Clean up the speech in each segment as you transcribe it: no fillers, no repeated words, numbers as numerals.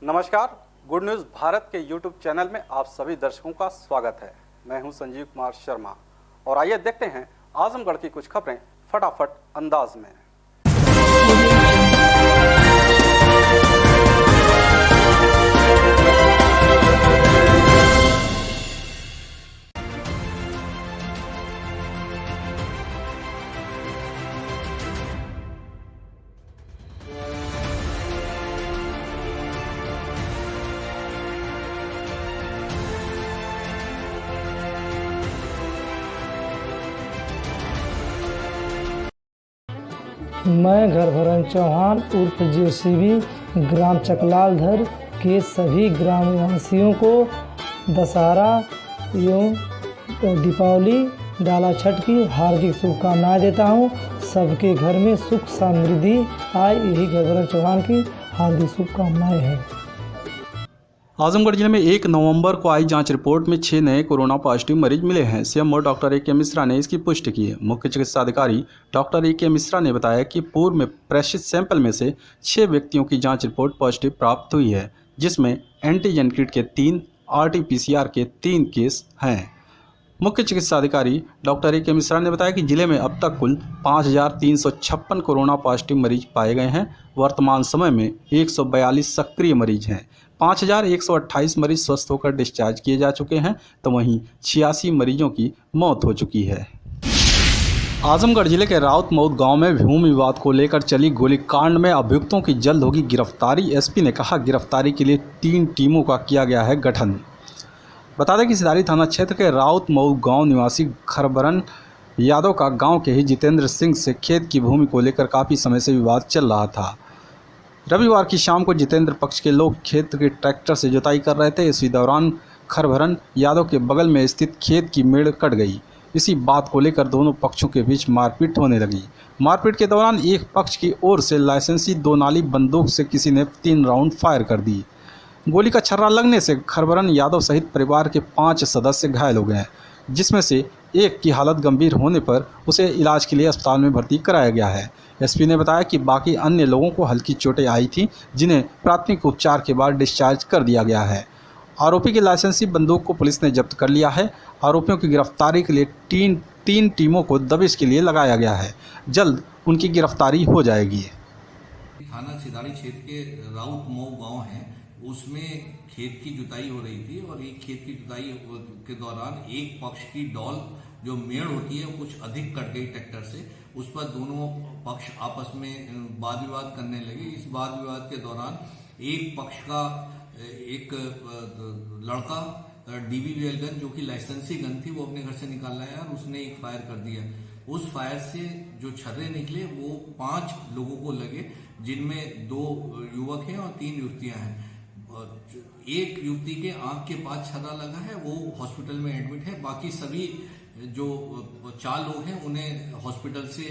नमस्कार, good news Bharat के YouTube channel में आप सभी दर्शकों का स्वागत है। मैं हूं संजीव कुमार शर्मा और आइए देखते हैं आजमगढ़ की कुछ खबरें फटाफट अंदाज में। मैं घरभरन चौहान उर्फ जेसीबी ग्राम चकलालधर के सभी ग्रामवासियों को दशहरा एवं दीपावली डाला छठ की हार्दिक शुभकामनाएं देता हूं। सबके घर में सुख समृद्धि आए, यही घरभरन चौहान की हार्दिक शुभकामनाएं हैं। आजमगढ़ जिले में 1 नवंबर को आई जांच रिपोर्ट में 6 नए कोरोना पॉजिटिव मरीज मिले हैं। सीएमओ डॉक्टर ए के मिश्रा ने इसकी पुष्टि की है। मुख्य चिकित्सा अधिकारी डॉक्टर ए के मिश्रा ने बताया कि पूर्व में प्रेषित सैंपल में से 6 व्यक्तियों की जांच रिपोर्ट पॉजिटिव प्राप्त हुई है, जिसमें एंटीजन किट के 3, RT-PCR के 3 केस हैं। मुख्य चिकित्सा अधिकारी डॉक्टर ए के मिश्रा ने बताया कि जिले में अब तक कुल 5,356 कोरोना पॉजिटिव मरीज पाए गए हैं। वर्तमान समय में 142 सक्रिय मरीज हैं। 5,128 मरीज स्वस्थ होकर डिस्चार्ज किए जा चुके हैं, तो वहीं 86 मरीजों की मौत हो चुकी है। आजमगढ़ जिले के राउतमऊद गांव में भूमि विवाद को लेकर चली गोलीकांड में अभियुक्तों की जल्द होगी गिरफ्तारी। एसपी ने कहा, गिरफ्तारी के लिए 3 टीमों का किया गया है गठन। बता दें कि सिधारी थाना क्षेत्र के राउतमऊद गांव निवासी खरबरन यादव का गांव के ही जितेंद्र सिंह से खेत की भूमि को लेकर काफ़ी समय से विवाद चल रहा था। रविवार की शाम को जितेंद्र पक्ष के लोग खेत के ट्रैक्टर से जुताई कर रहे थे। इसी दौरान खरबरन यादव के बगल में स्थित खेत की मेड़ कट गई। इसी बात को लेकर दोनों पक्षों के बीच मारपीट होने लगी। मारपीट के दौरान एक पक्ष की ओर से लाइसेंसी 2 नाली बंदूक से किसी ने 3 राउंड फायर कर दी। गोली का छर्रा लगने से खरबरन यादव सहित परिवार के 5 सदस्य घायल हो गए, जिसमें से एक की हालत गंभीर होने पर उसे इलाज के लिए अस्पताल में भर्ती कराया गया है। एसपी ने बताया कि बाकी अन्य लोगों को हल्की चोटें आई थीं, जिन्हें प्राथमिक उपचार के बाद डिस्चार्ज कर दिया गया है। आरोपी की लाइसेंसी बंदूक को पुलिस ने जब्त कर लिया है। आरोपियों की गिरफ्तारी के लिए 3 टीमों को दबिश के लिए लगाया गया है। जल्द उनकी गिरफ्तारी हो जाएगी। थाना सिधारी क्षेत्र के राउतमऊ गांव है, उसमें खेत की जुताई हो रही थी और एक खेत की जुताई के दौरान एक पक्ष की डॉल जो मेड़ होती है वो कुछ अधिक कट गई ट्रैक्टर से। उस पर दोनों पक्ष आपस में वाद विवाद करने लगे। इस वाद विवाद के दौरान एक पक्ष का एक लड़का DBBL गन जो कि लाइसेंसी गन थी वो अपने घर से निकाल लाया और उसने एक फायर कर दिया। उस फायर से जो छर्रे निकले वो 5 लोगों को लगे, जिनमें 2 युवक हैं और 3 युवतियां हैं। एक युवती के आंख के पास छर्रा लगा है, वो हॉस्पिटल में एडमिट है। बाकी सभी जो 4 लोग हैं उन्हें हॉस्पिटल से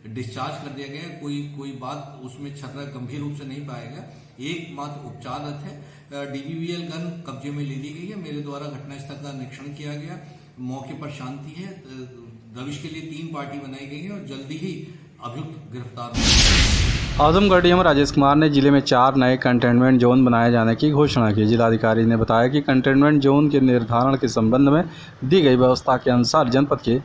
डिस्चार्ज कर दिया गया है। कोई बात उसमें छर्रा गंभीर रूप से नहीं पाया गया। एक मात्र उपचाररत है। DBBL गन कब्जे में ले ली गई है। मेरे द्वारा घटनास्थल का निरीक्षण किया गया। मौके पर शांति है। दबिश के लिए 3 पार्टी बनाई गई है और जल्दी ही अभियुक्त गिरफ्तार होंगे। आजमगढ़ डीएम राजेश कुमार ने जिले में 4 नए कंटेनमेंट जोन बनाए जाने की घोषणा की। जिलाधिकारी ने बताया कि कंटेनमेंट जोन के निर्धारण के संबंध में दी गई व्यवस्था के अनुसार जनपद के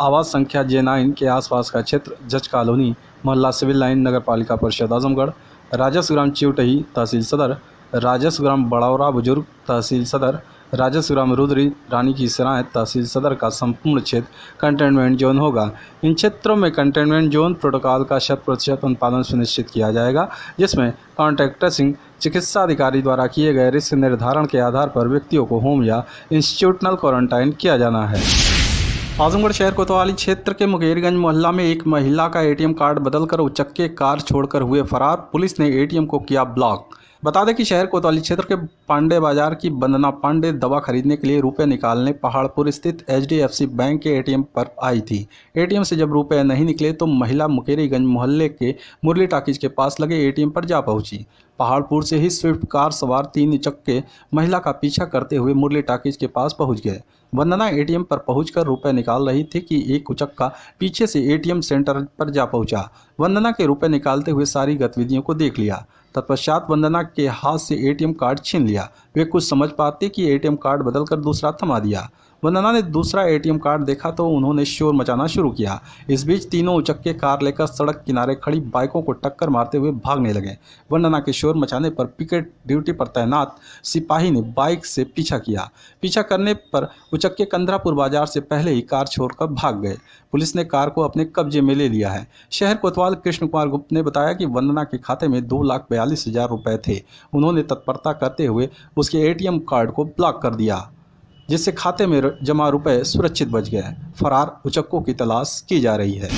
आवास संख्या J9 के आसपास का क्षेत्र जज कॉलोनी, मोहल्ला सिविल लाइन, नगर पालिका परिषद आजमगढ़, राजस्व ग्राम चिवटही तहसील सदर, राजस्व ग्राम बड़ौरा बुजुर्ग तहसील सदर, राजस्व ग्राम रुद्री रानी की सराय तहसील सदर का संपूर्ण क्षेत्र कंटेनमेंट जोन होगा। इन क्षेत्रों में कंटेनमेंट जोन प्रोटोकॉल का 100% अनुपालन सुनिश्चित किया जाएगा, जिसमें कॉन्टैक्ट ट्रेसिंग चिकित्सा अधिकारी द्वारा किए गए रिस्क निर्धारण के आधार पर व्यक्तियों को होम या इंस्टीट्यूशनल क्वारंटाइन किया जाना है। आजमगढ़ शहर कोतवाली क्षेत्र के मुकेरगंज मोहल्ला में एक महिला का ATM कार्ड बदलकर उचक्के कार छोड़कर हुए फरार। पुलिस ने ATM को किया ब्लॉक। बता दें कि शहर कोतवाली क्षेत्र के पांडे बाजार की वंदना पांडे दवा खरीदने के लिए रुपए निकालने पहाड़पुर स्थित HDFC बैंक के ATM पर आई थी। ATM से जब रुपए नहीं निकले तो महिला मुकेरीगंज मोहल्ले के मुरली टाकीज के पास लगे ATM पर जा पहुंची। पहाड़पुर से ही स्विफ्ट कार सवार 3 चक्के महिला का पीछा करते हुए मुरली टाकीज के पास पहुंच गए। वंदना एटीएम पर पहुंचकर रुपए निकाल रही थी कि एक उचक्का पीछे से एटीएम सेंटर पर जा पहुंचा। वंदना के रुपए निकालते हुए सारी गतिविधियों को देख लिया। तत्पश्चात वंदना के हाथ से एटीएम कार्ड छीन लिया। वे कुछ समझ पाते कि एटीएम कार्ड बदलकर दूसरा थमा दिया। वंदना ने दूसरा एटीएम कार्ड देखा तो उन्होंने शोर मचाना शुरू किया। इस बीच तीनों उचक्के कार लेकर सड़क किनारे खड़ी बाइकों को टक्कर मारते हुए भागने लगे। वंदना के शोर मचाने पर पिकेट ड्यूटी पर तैनात सिपाही ने बाइक से पीछा किया। पीछा करने पर उचक्के कंदरापुर बाजार से पहले ही कार छोड़कर भाग गए। पुलिस ने कार को अपने कब्जे में ले लिया है। शहर कोतवाल कृष्ण कुमार गुप्त ने बताया कि वंदना के खाते में 2,42,000 रुपए थे। उन्होंने तत्परता करते हुए उसके एटीएम कार्ड को ब्लॉक कर दिया, जिससे खाते में जमा रुपए सुरक्षित बच गए। फरार उचक्कों की तलाश की जा रही है।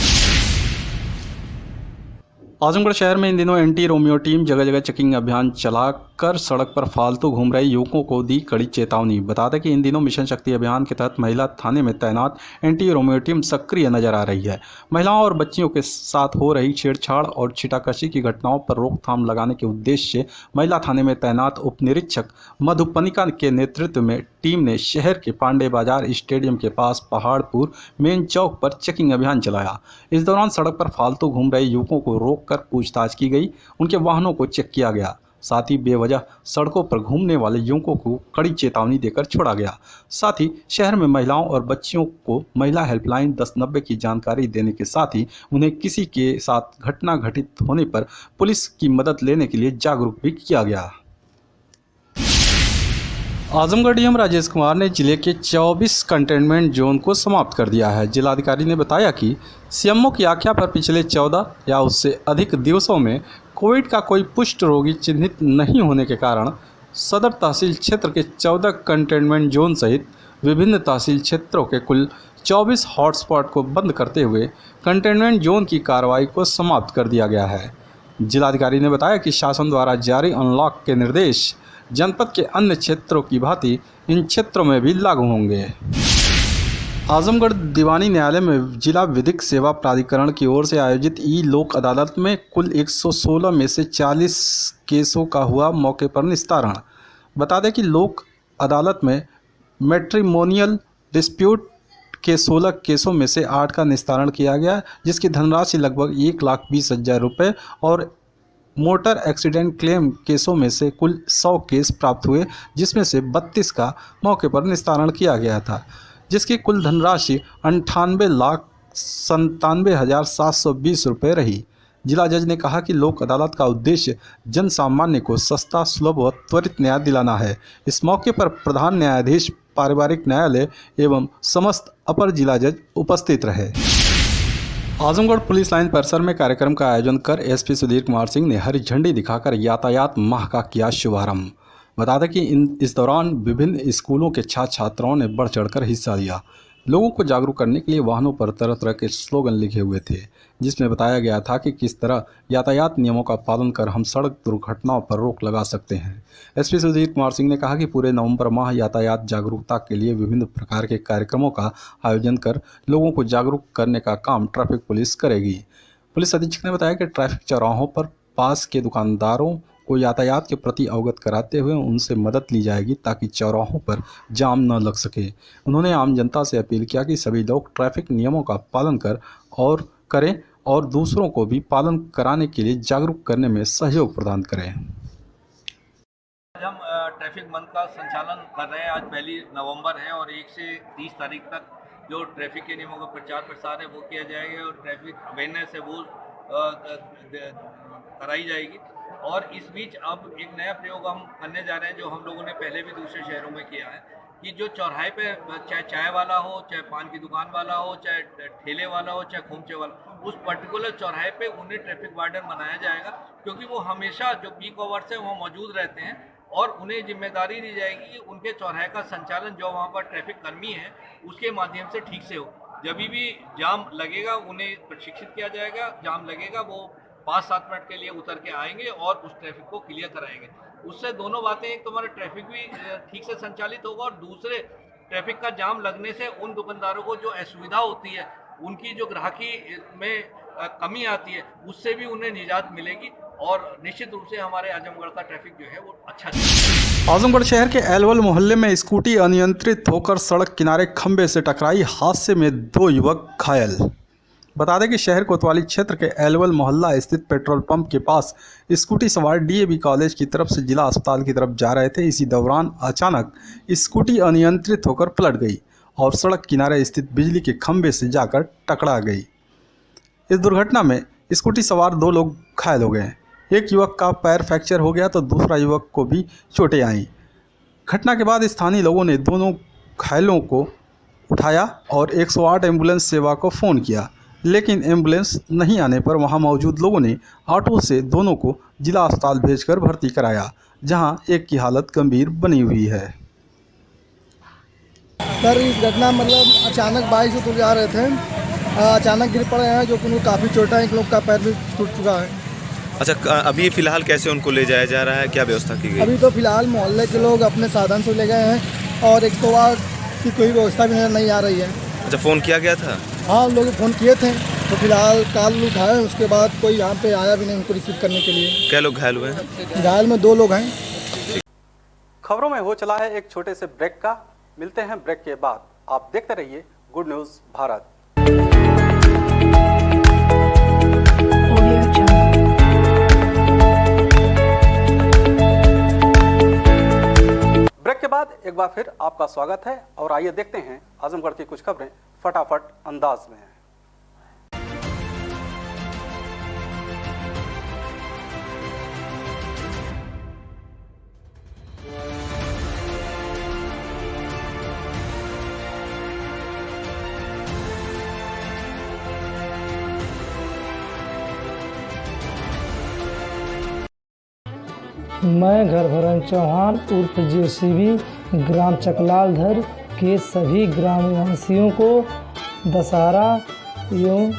आजमगढ़ शहर में इन दिनों एंटी रोमियो टीम जगह जगह चेकिंग अभियान चलाकर सड़क पर फालतू घूम रहे युवकों को दी कड़ी चेतावनी। बता दें कि इन दिनों मिशन शक्ति अभियान के तहत महिला थाने में तैनात एंटी रोमियो टीम सक्रिय नजर आ रही है। महिलाओं और बच्चियों के साथ हो रही छेड़छाड़ और छीटाकशी की घटनाओं पर रोकथाम लगाने के उद्देश्य से महिला थाने में तैनात उप निरीक्षक मधुपनिका के नेतृत्व में टीम ने शहर के पांडे बाजार स्टेडियम के पास पहाड़पुर मेन चौक पर चेकिंग अभियान चलाया। इस दौरान सड़क पर फालतू घूम रहे युवकों को रोककर पूछताछ की गई। उनके वाहनों को चेक किया गया। साथ ही बेवजह सड़कों पर घूमने वाले युवकों को कड़ी चेतावनी देकर छोड़ा गया। साथ ही शहर में महिलाओं और बच्चियों को महिला हेल्पलाइन 1090 की जानकारी देने के साथ ही उन्हें किसी के साथ घटना घटित होने पर पुलिस की मदद लेने के लिए जागरूक भी किया गया। आजमगढ़ डीएम राजेश कुमार ने जिले के 24 कंटेनमेंट जोन को समाप्त कर दिया है। जिलाधिकारी ने बताया कि सीएमओ की आज्ञा पर पिछले 14 या उससे अधिक दिवसों में कोविड का कोई पुष्ट रोगी चिन्हित नहीं होने के कारण सदर तहसील क्षेत्र के 14 कंटेनमेंट जोन सहित विभिन्न तहसील क्षेत्रों के कुल 24 हॉटस्पॉट को बंद करते हुए कंटेनमेंट जोन की कार्रवाई को समाप्त कर दिया गया है। जिलाधिकारी ने बताया कि शासन द्वारा जारी अनलॉक के निर्देश जनपद के अन्य क्षेत्रों की भांति इन क्षेत्रों में भी लागू होंगे। आजमगढ़ दीवानी न्यायालय में जिला विधिक सेवा प्राधिकरण की ओर से आयोजित ई लोक अदालत में कुल 116 में से 40 केसों का हुआ मौके पर निस्तारण। बता दें कि लोक अदालत में मैट्रिमोनियल डिस्प्यूट के 16 केसों में से 8 का निस्तारण किया गया, जिसकी धनराशि लगभग 1,20,000 रुपये और मोटर एक्सीडेंट क्लेम केसों में से कुल 100 केस प्राप्त हुए, जिसमें से 32 का मौके पर निस्तारण किया गया था, जिसकी कुल धनराशि 98,97,720 रुपये रही। जिला जज ने कहा कि लोक अदालत का उद्देश्य जन सामान्य को सस्ता, सुलभ व त्वरित न्याय दिलाना है। इस मौके पर प्रधान न्यायाधीश पारिवारिक न्यायालय एवं समस्त अपर जिला जज उपस्थित रहे। आजमगढ़ पुलिस लाइन परिसर में कार्यक्रम का आयोजन कर एसपी सुधीर कुमार सिंह ने हरी झंडी दिखाकर यातायात माह का किया शुभारंभ। बता दें कि इस दौरान विभिन्न स्कूलों के छात्र छात्राओं ने बढ़ चढ़कर हिस्सा लिया। लोगों को जागरूक करने के लिए वाहनों पर तरह तरह के स्लोगन लिखे हुए थे, जिसमें बताया गया था कि किस तरह यातायात नियमों का पालन कर हम सड़क दुर्घटनाओं पर रोक लगा सकते हैं। एसपी सुधीर कुमार सिंह ने कहा कि पूरे नवंबर माह यातायात जागरूकता के लिए विभिन्न प्रकार के कार्यक्रमों का आयोजन कर लोगों को जागरूक करने का काम ट्रैफिक पुलिस करेगी। पुलिस अधीक्षक ने बताया कि ट्रैफिक चौराहों पर पास के दुकानदारों को यातायात के प्रति अवगत कराते हुए उनसे मदद ली जाएगी ताकि चौराहों पर जाम न लग सके। उन्होंने आम जनता से अपील किया कि सभी लोग ट्रैफिक नियमों का पालन करें और दूसरों को भी पालन कराने के लिए जागरूक करने में सहयोग प्रदान करें। आज हम ट्रैफिक मंथ का संचालन कर रहे हैं। आज 1 नवंबर है और 1 से 30 तारीख तक जो ट्रैफिक के नियमों का प्रचार प्रसार है वो किया जाएगा और ट्रैफिक अवेयरनेस है वो कराई जाएगी। और इस बीच अब एक नया प्रयोग हम करने जा रहे हैं जो हम लोगों ने पहले भी दूसरे शहरों में किया है कि जो चौराहे पे चाहे चाय वाला हो, चाहे पान की दुकान वाला हो, चाहे ठेले वाला हो, चाहे खोमचे वाला, उस पर्टिकुलर चौराहे पे उन्हें ट्रैफिक वार्डन बनाया जाएगा, क्योंकि वो हमेशा जो पीक आवर्स है वहाँ मौजूद रहते हैं और उन्हें जिम्मेदारी दी जाएगी कि उनके चौराहे का संचालन जो वहाँ पर ट्रैफिक कर्मी है उसके माध्यम से ठीक से हो। जब भी जाम लगेगा उन्हें प्रशिक्षित किया जाएगा, जाम लगेगा वो 5-7 मिनट के लिए उतर के आएंगे और उस ट्रैफिक को क्लियर कराएंगे। उससे दोनों बातें, एक तो हमारा ट्रैफिक भी ठीक से संचालित होगा और दूसरे ट्रैफिक का जाम लगने से उन दुकानदारों को जो असुविधा होती है, उनकी जो ग्राहकी में कमी आती है, उससे भी उन्हें निजात मिलेगी और निश्चित रूप से हमारे आजमगढ़ का ट्रैफिक जो है वो अच्छा चल रहा है। आजमगढ़ शहर के एलवल मोहल्ले में स्कूटी अनियंत्रित होकर सड़क किनारे खंबे से टकराई, हादसे में 2 युवक घायल। बता दें कि शहर कोतवाली क्षेत्र के एलवल मोहल्ला स्थित पेट्रोल पंप के पास स्कूटी सवार डीएवी कॉलेज की तरफ से जिला अस्पताल की तरफ जा रहे थे। इसी दौरान अचानक स्कूटी अनियंत्रित होकर पलट गई और सड़क किनारे स्थित बिजली के खंभे से जाकर टकरा गई। इस दुर्घटना में स्कूटी सवार 2 लोग घायल हो गए। एक युवक का पैर फ्रैक्चर हो गया तो दूसरा युवक को भी चोटें आईं। घटना के बाद स्थानीय लोगों ने दोनों घायलों को उठाया और 108 एम्बुलेंस सेवा को फ़ोन किया, लेकिन एम्बुलेंस नहीं आने पर वहां मौजूद लोगों ने ऑटो से दोनों को जिला अस्पताल भेजकर भर्ती कराया, जहां एक की हालत गंभीर बनी हुई है। सर, इस घटना मतलब अचानक बाइक से तो जा रहे थे, अचानक गिर पड़े हैं, जो कि उनको काफ़ी चोट है। एक लोग का पैर भी टूट चुका है। अच्छा, अभी फ़िलहाल कैसे उनको ले जाया जा रहा है, क्या व्यवस्था की गई? अभी तो फिलहाल मोहल्ले के लोग अपने साधन से ले गए हैं और 108 की कोई व्यवस्था भी नहीं आ रही है। अच्छा, फ़ोन किया गया था? हाँ, हम लोग फ़ोन किए थे तो फिलहाल कॉल उठाए, उसके बाद कोई यहाँ पे आया भी नहीं उनको रिसीव करने के लिए। क्या लोग घायल हुए हैं? घायल में 2 लोग हैं। खबरों में हो चला है एक छोटे से ब्रेक का। मिलते हैं ब्रेक के बाद। आप देखते रहिए गुड न्यूज़ भारत। ब्रेक के बाद एक बार फिर आपका स्वागत है और आइए देखते हैं आजमगढ़ की कुछ खबरें फटाफट अंदाज में। मैं घरभरन चौहान उर्फ जेसीबी ग्राम चकलालधर के सभी ग्रामवासियों को दशहरा एवं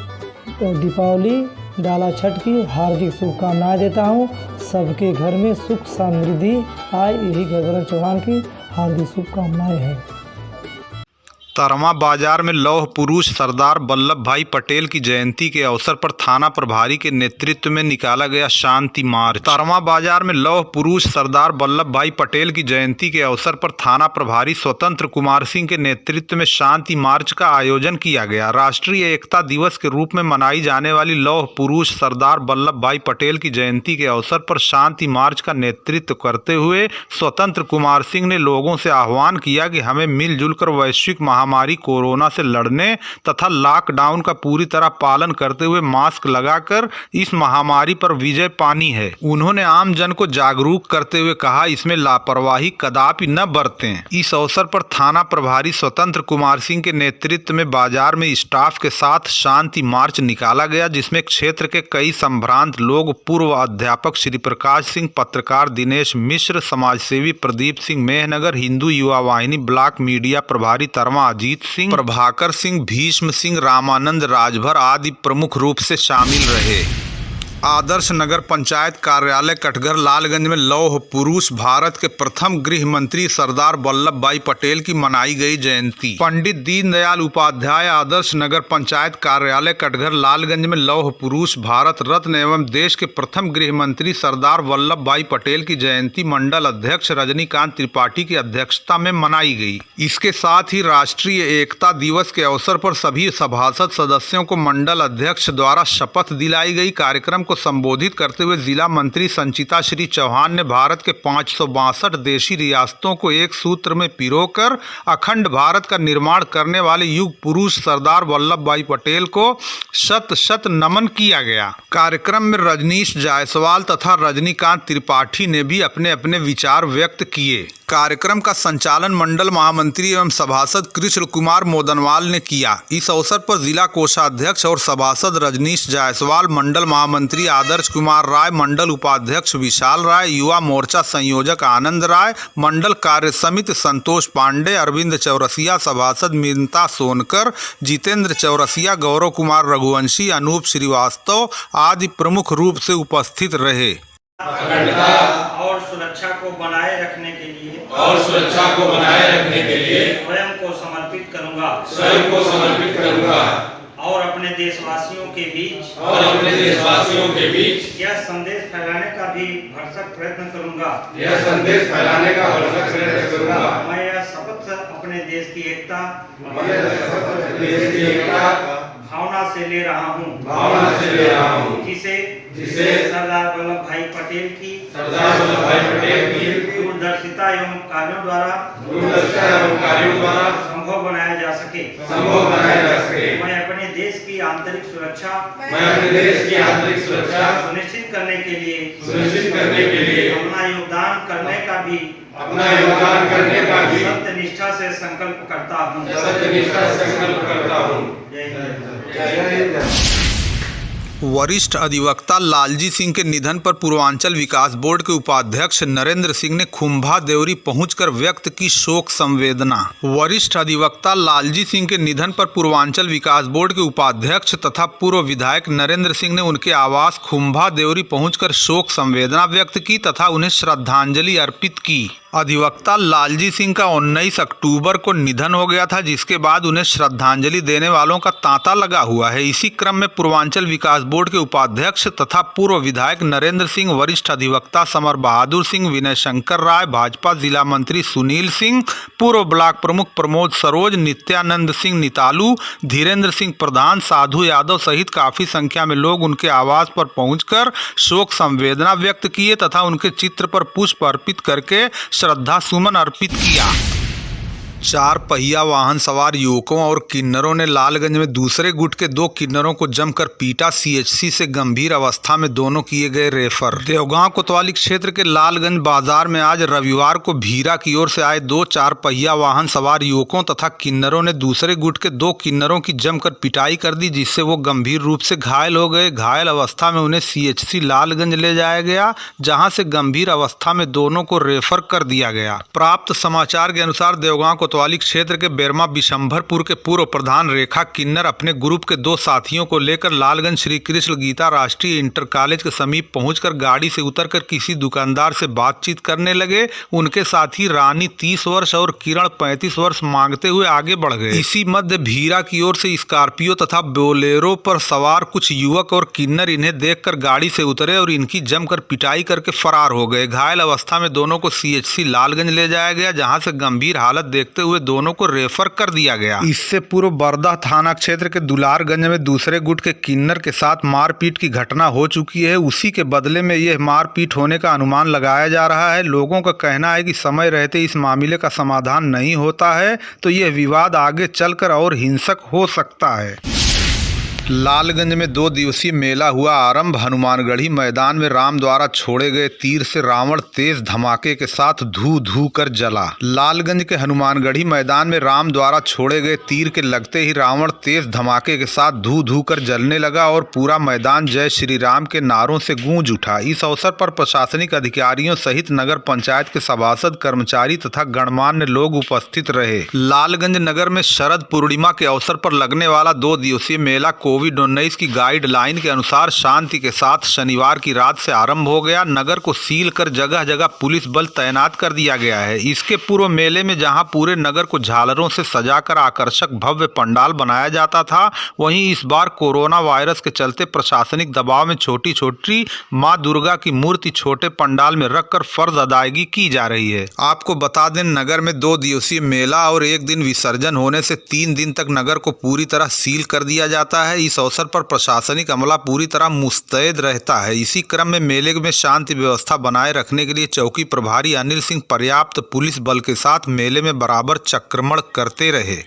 दीपावली डाला छठ की हार्दिक शुभकामनाएं देता हूं। सबके घर में सुख समृद्धि आए, यही घरभरन चौहान की हार्दिक शुभकामनाएं हैं। तरवा बाजार में लौह पुरुष सरदार वल्लभ भाई पटेल की जयंती के अवसर पर थाना प्रभारी के नेतृत्व में निकाला गया शांति मार्च। तरवा बाजार में लौह पुरुष सरदार वल्लभ भाई पटेल की जयंती के अवसर पर थाना प्रभारी स्वतंत्र कुमार सिंह के नेतृत्व में शांति मार्च का आयोजन किया गया। राष्ट्रीय एकता दिवस के रूप में मनाई जाने वाली लौह पुरुष सरदार वल्लभ भाई पटेल की जयंती के अवसर पर शांति मार्च का नेतृत्व करते हुए स्वतंत्र कुमार सिंह ने लोगों से आह्वान किया कि हमें मिलजुल कर वैश्विक महामारी कोरोना से लड़ने तथा लॉकडाउन का पूरी तरह पालन करते हुए मास्क लगाकर इस महामारी पर विजय पानी है। उन्होंने आम जन को जागरूक करते हुए कहा, इसमें लापरवाही कदापि न बरतें। इस अवसर पर थाना प्रभारी स्वतंत्र कुमार सिंह के नेतृत्व में बाजार में स्टाफ के साथ शांति मार्च निकाला गया, जिसमें क्षेत्र के कई संभ्रांत लोग पूर्व अध्यापक श्री प्रकाश सिंह, पत्रकार दिनेश मिश्र, समाजसेवी प्रदीप सिंह मेहनगर, हिंदू युवा वाहिनी ब्लॉक मीडिया प्रभारी तरवा अजीत सिंह, प्रभाकर सिंह, भीष्म सिंह, रामानंद राजभर आदि प्रमुख रूप से शामिल रहे। आदर्श नगर पंचायत कार्यालय कटघर लालगंज में लौह पुरुष भारत के प्रथम गृह मंत्री सरदार वल्लभ भाई पटेल की मनाई गई जयंती। पंडित दीनदयाल उपाध्याय आदर्श नगर पंचायत कार्यालय कटघर लालगंज में लौह पुरुष भारत रत्न एवं देश के प्रथम गृह मंत्री सरदार वल्लभ भाई पटेल की जयंती मंडल अध्यक्ष रजनीकांत त्रिपाठी की अध्यक्षता में मनाई गई। इसके साथ ही राष्ट्रीय एकता दिवस के अवसर पर सभी सभासद सदस्यों को मंडल अध्यक्ष द्वारा शपथ दिलाई गई। कार्यक्रम को संबोधित करते हुए जिला मंत्री संचिता श्री चौहान ने भारत के 562 देशी रियासतों को एक सूत्र में पिरोकर अखंड भारत का निर्माण करने वाले युग पुरुष सरदार वल्लभ भाई पटेल को शत शत नमन किया गया। कार्यक्रम में रजनीश जायसवाल तथा रजनीकांत त्रिपाठी ने भी अपने अपने विचार व्यक्त किए। कार्यक्रम का संचालन मंडल महामंत्री एवं सभासद कृष्ण कुमार मोदनवाल ने किया। इस अवसर पर जिला कोषाध्यक्ष और सभासद रजनीश जायसवाल, मंडल महामंत्री आदर्श कुमार राय, मंडल उपाध्यक्ष विशाल राय, युवा मोर्चा संयोजक आनंद राय, मंडल कार्य समिति संतोष पांडे, अरविंद चौरसिया, सभासद मिंता सोनकर, जितेंद्र चौरसिया, गौरव कुमार रघुवंशी, अनूप श्रीवास्तव आदि प्रमुख रूप से उपस्थित रहे। और सुरक्षा को बनाए रखने के लिए स्वयं को समर्पित करूंगा और अपने देशवासियों के बीच यह संदेश फैलाने भी भरसक प्रयत्न करूंगा। यह संदेश फैलाने का भरसक प्रयत्न करूंगा। मैं यह शपथ अपने देश की एकता भावना से ले रहा हूँ, जिसे सरदार वल्लभ भाई पटेल की दूरदर्शिता एवं कार्यों द्वारा संभव बनाया जा सके। मैं अपने देश की आंतरिक सुरक्षा सुनिश्चित करने के लिए अपना योगदान करने का भी सत्य निष्ठा से संकल्प करता हूँ। जय हिंद। वरिष्ठ अधिवक्ता लालजी सिंह के निधन पर पूर्वांचल विकास बोर्ड के उपाध्यक्ष नरेंद्र सिंह ने खुंभा देवरी पहुंचकर व्यक्त की शोक संवेदना। वरिष्ठ अधिवक्ता लालजी सिंह के निधन पर पूर्वांचल विकास बोर्ड के उपाध्यक्ष तथा पूर्व विधायक नरेंद्र सिंह ने उनके आवास खुंभा देवरी पहुंचकर शोक संवेदना व्यक्त की तथा उन्हें श्रद्धांजलि अर्पित की। अधिवक्ता लालजी सिंह का 19 अक्टूबर को निधन हो गया था, जिसके बाद उन्हें श्रद्धांजलि देने वालों का तांता लगा हुआ है। इसी क्रम में पूर्वांचल विकास बोर्ड के उपाध्यक्ष तथा पूर्व विधायक नरेंद्र सिंह, वरिष्ठ अधिवक्ता समर बहादुर सिंह, विनय शंकर राय, भाजपा जिला मंत्री सुनील सिंह, पूर्व ब्लॉक प्रमुख प्रमोद सरोज, नित्यानंद सिंह नितालू, धीरेन्द्र सिंह प्रधान, साधु यादव सहित काफी संख्या में लोग उनके आवास पर पहुंचकर शोक संवेदना व्यक्त किए तथा उनके चित्र पर पुष्प अर्पित करके श्रद्धा सुमन अर्पित किया। 4 पहिया वाहन सवार युवकों और किन्नरों ने लालगंज में दूसरे गुट के 2 किन्नरों को जमकर पीटा। सीएचसी से गंभीर अवस्था में दोनों किए गए रेफर। देवगांव कोतवाली क्षेत्र के लालगंज बाजार में आज रविवार को भीरा की ओर से आए 2 4 पहिया वाहन सवार युवकों तथा किन्नरों ने दूसरे गुट के 2 किन्नरों की जमकर पिटाई कर दी, जिससे वो गंभीर रूप से घायल हो गए। घायल अवस्था में उन्हें सीएचसी लालगंज ले जाया गया, जहाँ से गंभीर अवस्था में दोनों को रेफर कर दिया गया। प्राप्त समाचार के अनुसार देवगांव कोतवाली क्षेत्र के बेरमा बिशंभरपुर के पूर्व प्रधान रेखा किन्नर अपने ग्रुप के 2 साथियों को लेकर लालगंज श्री कृष्ण गीता राष्ट्रीय इंटर कॉलेज के समीप पहुंचकर गाड़ी से उतरकर किसी दुकानदार से बातचीत करने लगे। उनके साथी रानी 30 वर्ष और किरण 35 वर्ष मांगते हुए आगे बढ़ गए। इसी मध्य भीरा की ओर से स्कॉर्पियो तथा बोलेरो पर सवार कुछ युवक और किन्नर इन्हें देखकर गाड़ी से उतरे और इनकी जमकर पिटाई करके फरार हो गए। घायल अवस्था में दोनों को सीएचसी लालगंज ले जाया गया, जहां से गंभीर हालत देखते हुए दोनों को रेफर कर दिया गया। इससे पूर्व बरदा थाना क्षेत्र के दुलारगंज में दूसरे गुट के किन्नर के साथ मारपीट की घटना हो चुकी है। उसी के बदले में यह मारपीट होने का अनुमान लगाया जा रहा है। लोगों का कहना है कि समय रहते इस मामले का समाधान नहीं होता है तो यह विवाद आगे चलकर और हिंसक हो सकता है। लालगंज में 2 दिवसीय मेला हुआ आरंभ। हनुमानगढ़ी मैदान में राम द्वारा छोड़े गए तीर से रावण तेज धमाके के साथ धू धू कर जला। लालगंज के हनुमानगढ़ी मैदान में राम द्वारा छोड़े गए तीर के लगते ही रावण तेज धमाके के साथ धू धू कर जलने लगा और पूरा मैदान जय श्री राम के नारों से गूंज उठा। इस अवसर पर प्रशासनिक अधिकारियों सहित नगर पंचायत के सभासद, कर्मचारी तथा गणमान्य लोग उपस्थित रहे। लालगंज नगर में शरद पूर्णिमा के अवसर पर लगने वाला 2 दिवसीय मेला कोविड-19 की गाइडलाइन के अनुसार शांति के साथ शनिवार की रात से आरंभ हो गया। नगर को सील कर जगह जगह पुलिस बल तैनात कर दिया गया है। इसके पूर्व मेले में जहां पूरे नगर को झालरों से सजाकर आकर्षक भव्य पंडाल बनाया जाता था, वहीं इस बार कोरोना वायरस के चलते प्रशासनिक दबाव में छोटी छोटी मां दुर्गा की मूर्ति छोटे पंडाल में रखकर फर्ज अदायगी की जा रही है। आपको बता दें, नगर में 2 दिवसीय मेला और 1 दिन विसर्जन होने से 3 दिन तक नगर को पूरी तरह सील कर दिया जाता है। इस अवसर पर प्रशासनिक अमला पूरी तरह मुस्तैद रहता है। इसी क्रम में मेले में शांति व्यवस्था बनाए रखने के लिए चौकी प्रभारी अनिल सिंह पर्याप्त पुलिस बल के साथ मेले में बराबर चक्रमण करते रहे।